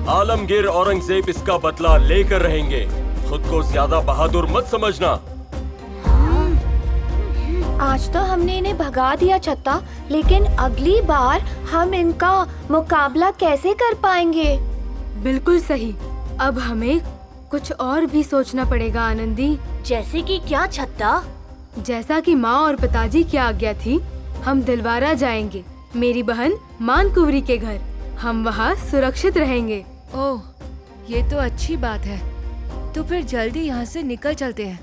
आलमगीर औरंगजेब इसका बदला लेकर रहेंगे। खुद को ज्यादा बहादुर मत समझना। आज तो हमने इन्हें भगा दिया छत्ता, लेकिन अगली बार हम इनका मुकाबला कैसे कर पाएंगे? बिल्कुल सही। अब हमें कुछ और भी सोचना पड़ेगा आनंदी। जैसे कि क्या छत्ता? जैसा कि माँ और पिताजी की आज्ञा थी, हम दिलवारा जाएंगे, मेरी बहन मानकुंवरी के घर। हम वहाँ सुरक्षित रहेंगे। ओह, ये तो अच्छी बात है। तो फिर जल्दी यहाँ से निकल चलते हैं।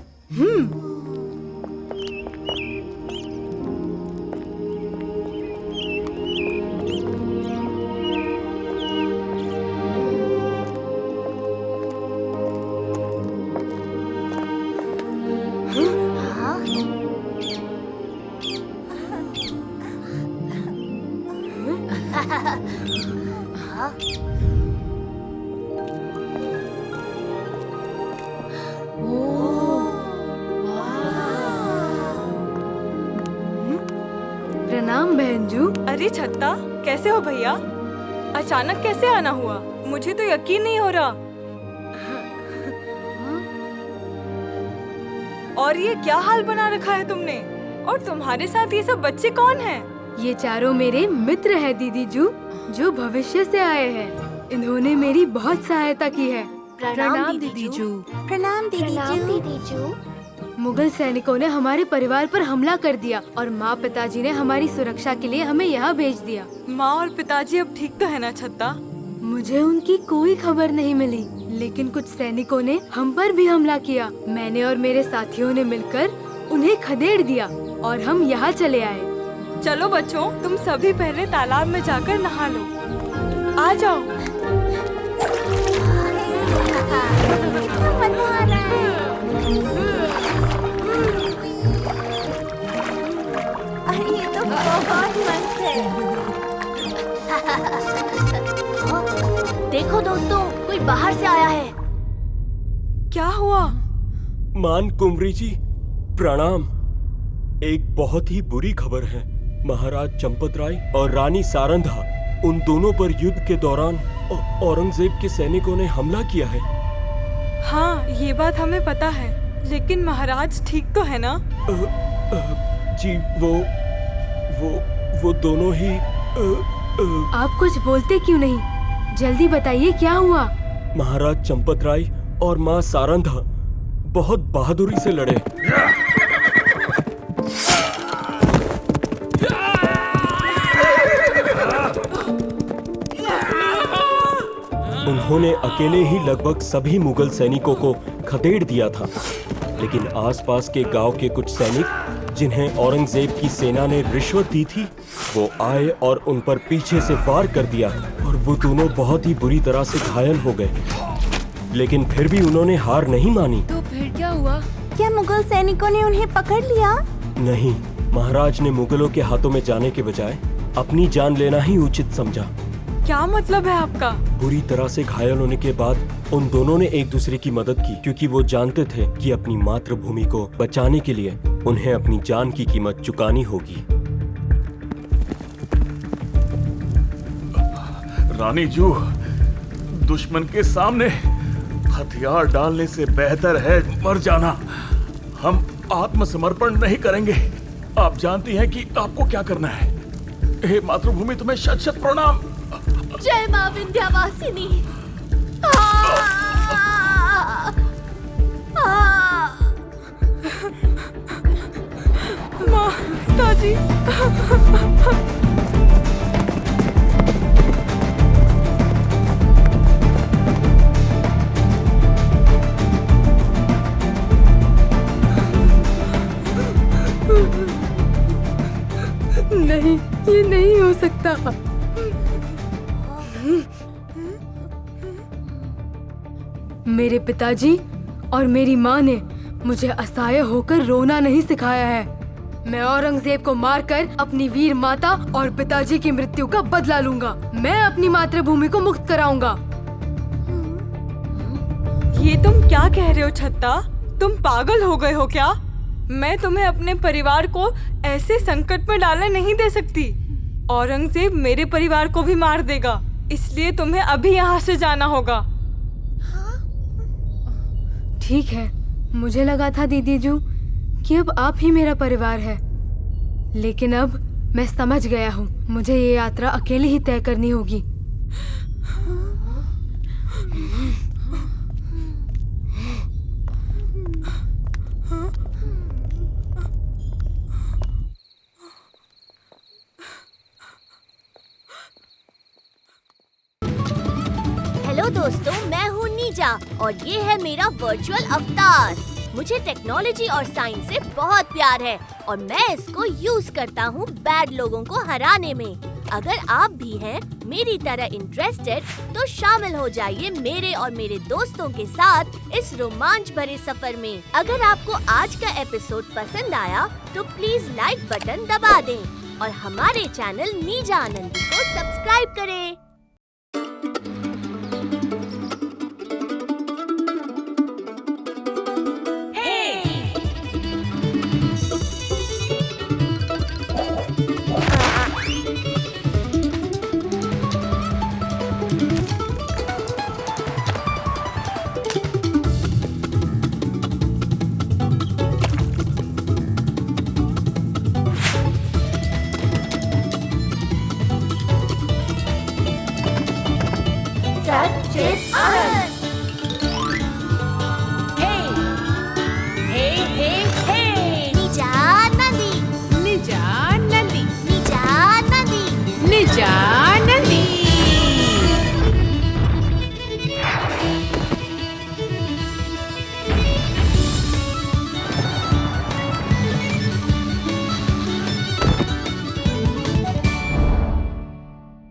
प्रणाम बहन जू। अरे छत्ता, कैसे हो भैया? अचानक कैसे आना हुआ? मुझे तो यकीन नहीं हो रहा। और ये क्या हाल बना रखा है तुमने? और तुम्हारे साथ ये सब बच्चे कौन हैं? ये चारों मेरे मित्र हैं दीदी जू, जो भविष्य से आए हैं। इन्होंने मेरी बहुत सहायता की है। प्रणाम दीदी जू। प्रणाम दीदी जू। मुगल सैनिकों ने हमारे परिवार पर हमला कर दिया और माँ पिताजी ने हमारी सुरक्षा के लिए हमें यहाँ भेज दिया। माँ और पिताजी अब ठीक तो है ना छत्ता? मुझे उनकी कोई खबर नहीं मिली, लेकिन कुछ सैनिकों ने हम पर भी हमला किया। मैंने और मेरे साथियों ने मिलकर उन्हें खदेड़ दिया और हम यहाँ चले आए। चलो बच्चों, तुम सभी पहले तालाब में जाकर नहा लो। आ जाओ। अरे ये तो बहुत मस्त है। देखो दोस्तों, कोई बाहर से आया है। क्या हुआ? मानकुंवरी जी, प्रणाम। एक बहुत ही बुरी खबर है। महाराज चंपत राय और रानी सारंधा, उन दोनों पर युद्ध के दौरान औरंगजेब के सैनिकों ने हमला किया है। हाँ, ये बात हमें पता है, लेकिन महाराज ठीक तो है ना? जी, वो दोनों ही आप कुछ बोलते क्यों नहीं? जल्दी बताइए क्या हुआ? महाराज चंपत राय और माँ सारंधा बहुत बहादुरी से लड़े। उन्होंने अकेले ही लगभग सभी मुगल सैनिकों को खदेड़ दिया था, लेकिन आसपास के गांव के कुछ सैनिक, जिन्हें औरंगजेब की सेना ने रिश्वत दी थी, वो आए और उन पर पीछे से वार कर दिया और वो दोनों बहुत ही बुरी तरह से घायल हो गए। लेकिन फिर भी उन्होंने हार नहीं मानी। तो फिर क्या हुआ? क्या मुगल सैनिकों ने उन्हें पकड़ लिया? नहीं, महाराज ने मुगलों के हाथों में जाने के बजाय अपनी जान लेना ही उचित समझा। क्या मतलब है आपका? बुरी तरह से घायल होने के बाद उन दोनों ने एक दूसरे की मदद की, क्योंकि वो जानते थे कि अपनी मातृभूमि को बचाने के लिए उन्हें अपनी जान की कीमत चुकानी होगी। रानी जू, दुश्मन के सामने हथियार डालने से बेहतर है मर जाना। हम आत्मसमर्पण नहीं करेंगे। आप जानती हैं कि आपको क्या करना है। हे मातृभूमि, तुम्हें शत शत प्रणाम। जय माँ विंध्यवासिनी। माँ, पिताजी। नहीं, ये नहीं हो सकता। मेरे पिताजी और मेरी माँ ने मुझे असहाय होकर रोना नहीं सिखाया है। मैं औरंगजेब को मारकर अपनी वीर माता और पिताजी की मृत्यु का बदला लूंगा। मैं अपनी मातृभूमि को मुक्त कराऊंगा। ये तुम क्या कह रहे हो छत्ता? तुम पागल हो गए हो क्या? मैं तुम्हें अपने परिवार को ऐसे संकट में डालने नहीं दे सकती। औरंगजेब मेरे परिवार को भी मार देगा, इसलिए तुम्हें अभी यहाँ से जाना होगा। ठीक है, मुझे लगा था दीदी जू कि अब आप ही मेरा परिवार है, लेकिन अब मैं समझ गया हूँ, मुझे ये यात्रा अकेले ही तय करनी होगी। हेलो दोस्तों, मैं हूँ नीजा और ये है मेरा वर्चुअल अवतार। मुझे टेक्नोलॉजी और साइंस से बहुत प्यार है और मैं इसको यूज करता हूँ बैड लोगों को हराने में। अगर आप भी हैं मेरी तरह इंटरेस्टेड तो शामिल हो जाइए मेरे और मेरे दोस्तों के साथ इस रोमांच भरे सफर में। अगर आपको आज का एपिसोड पसंद आया तो प्लीज लाइक बटन दबा दें और हमारे चैनल नीजा आनंदी को सब्सक्राइब करें। सच